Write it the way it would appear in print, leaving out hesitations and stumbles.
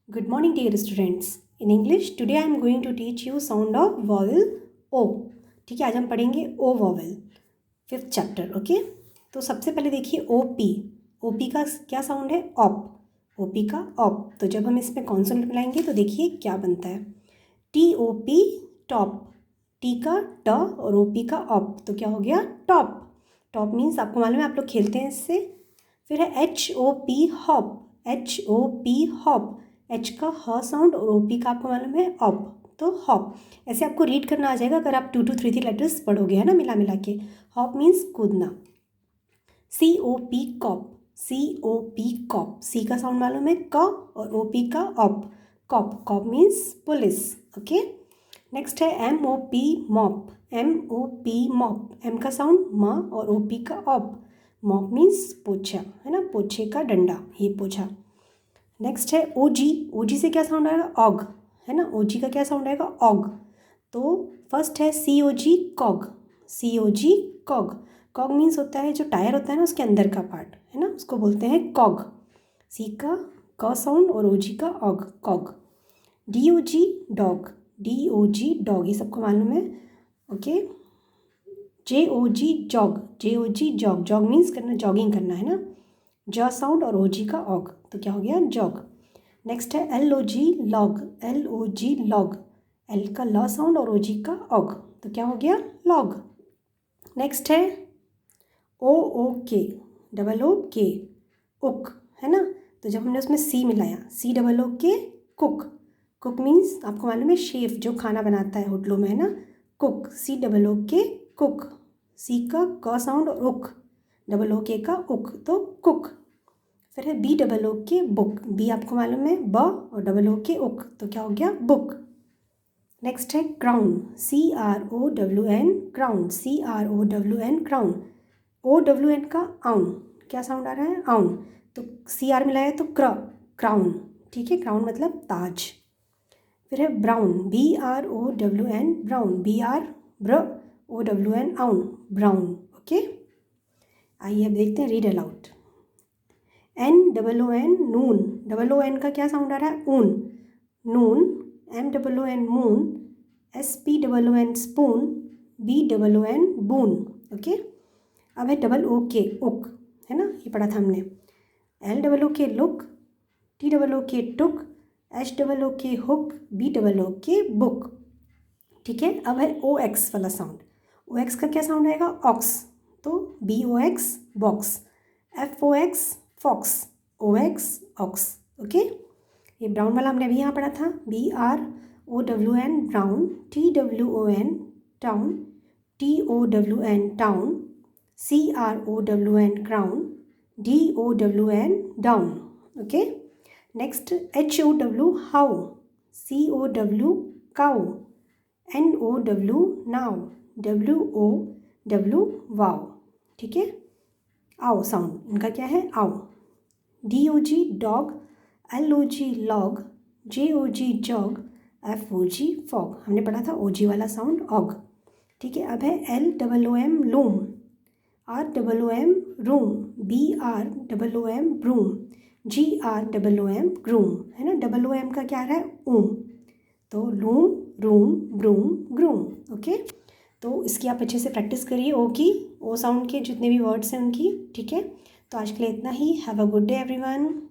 Good morning, dear students. In English, today I am going to teach you sound of vowel O. ठीक है, आज हम पढ़ेंगे O vowel, 5th chapter. Okay, तो सबसे पहले देखिए OP. OP का क्या साउंड है? ऑप. OP का ऑप. तो जब हम इसमें कॉन्सोनेंट मिलाएंगे तो देखिए क्या बनता है. TOP top. T का ट और OP का ऑप, तो क्या हो गया? टॉप. टॉप मीन्स आपको मालूम है, आप लोग खेलते हैं इससे. फिर है HOP hop. HOP hop. H का ह साउंड और OP का आपको मालूम है ऑप, तो हॉप. ऐसे आपको रीड करना आ जाएगा अगर आप 2 to 3 लेटर्स पढ़ोगे, है ना, मिला मिला के. हॉप मीन्स कूदना. COP cop. COP cop. C का साउंड मालूम है क और OP का op. Cop. Cop means police. Okay. Next है MOP mop. MOP mop. M का साउंड म और OP का ऑप. मॉप मीन्स पोछा, है ना, पोछे का डंडा, ये पोछा. नेक्स्ट है OG. OG से क्या साउंड आएगा? ऑग, है ना. OG का क्या साउंड आएगा? ऑग. तो फर्स्ट है COG कॉग. COG कॉग. कॉग मीन्स होता है जो टायर होता है ना, उसके अंदर का पार्ट, है ना, उसको बोलते हैं कॉग. C का क साउंड और OG का og, cog. DOG dog. DOG dog, ये सबको मालूम है. Okay. JOG jog. JOG jog. Jog means करना, जॉगिंग करना, है ना. ज साउंड और OG का ऑग, तो क्या हो गया? जॉग. नेक्स्ट है LOG log. LOG log. L का ल साउंड और OG का ऑग, तो क्या हो गया? लॉग. नेक्स्ट है OOK डबल OK उक, है ना. तो जब हमने उसमें C मिलाया, COOK कुक. कुक मीन्स आपको मालूम है शेफ जो खाना बनाता है होटलों में, है ना, कुक. COOK cook. C का क साउंड और उक, डबल OK का उक, तो कुक. फिर है BOOK बुक. बी आपको मालूम है ब और डबल OK उक, तो क्या हो गया? बुक. नेक्स्ट है crown. CROWN crown. CROWN crown. OWN का आउन. क्या साउंड आ रहा है? आउन. तो CR मिलाया तो क्राउन. ठीक है, क्राउन मतलब ताज. फिर है ब्राउन. BROWN brown. BROWN आउन, ब्राउन. ओके. आइए अब देखते हैं, रीड अलाउड. NOON नून. OON का क्या साउंड आ रहा है? ऊन. नून. MOON moon. SPOON spoon. BOON बून. ओके. अब है OK उक, है ना, ये पढ़ा था हमने. LOOK look. TOOK टुक. HOOK hook. BOOK book. ठीक है. अब है OX वाला साउंड. OX का क्या साउंड आएगा? ऑक्स, तो BOX box. FOX fox. OX ox. Okay. ये ब्राउन वाला हमने अभी यहाँ पढ़ा था. BROWN brown. TWON town. TOWN town. CROWN crown. DOWN down. Okay. Next HOW how. COW cow. NOW now. WOW wow. ठीक है. आओ साउंड इनका क्या है? आओ. DOG dog. LOG log. JOG jog. FOG fog. हमने पढ़ा था OG वाला साउंड ऑग. ठीक है. अब है LOOM loom. ROOM room. BROOM broom. GROOM groom, है ना. OOM का क्या आ रहा है? ऊम. तो loom, room, broom, groom. Okay. तो इसकी आप अच्छे से प्रैक्टिस करिए. ओ की, ओ साउंड के जितने भी वर्ड्स हैं उनकी. ठीक है. तो आज के लिए इतना ही. Have a good day everyone.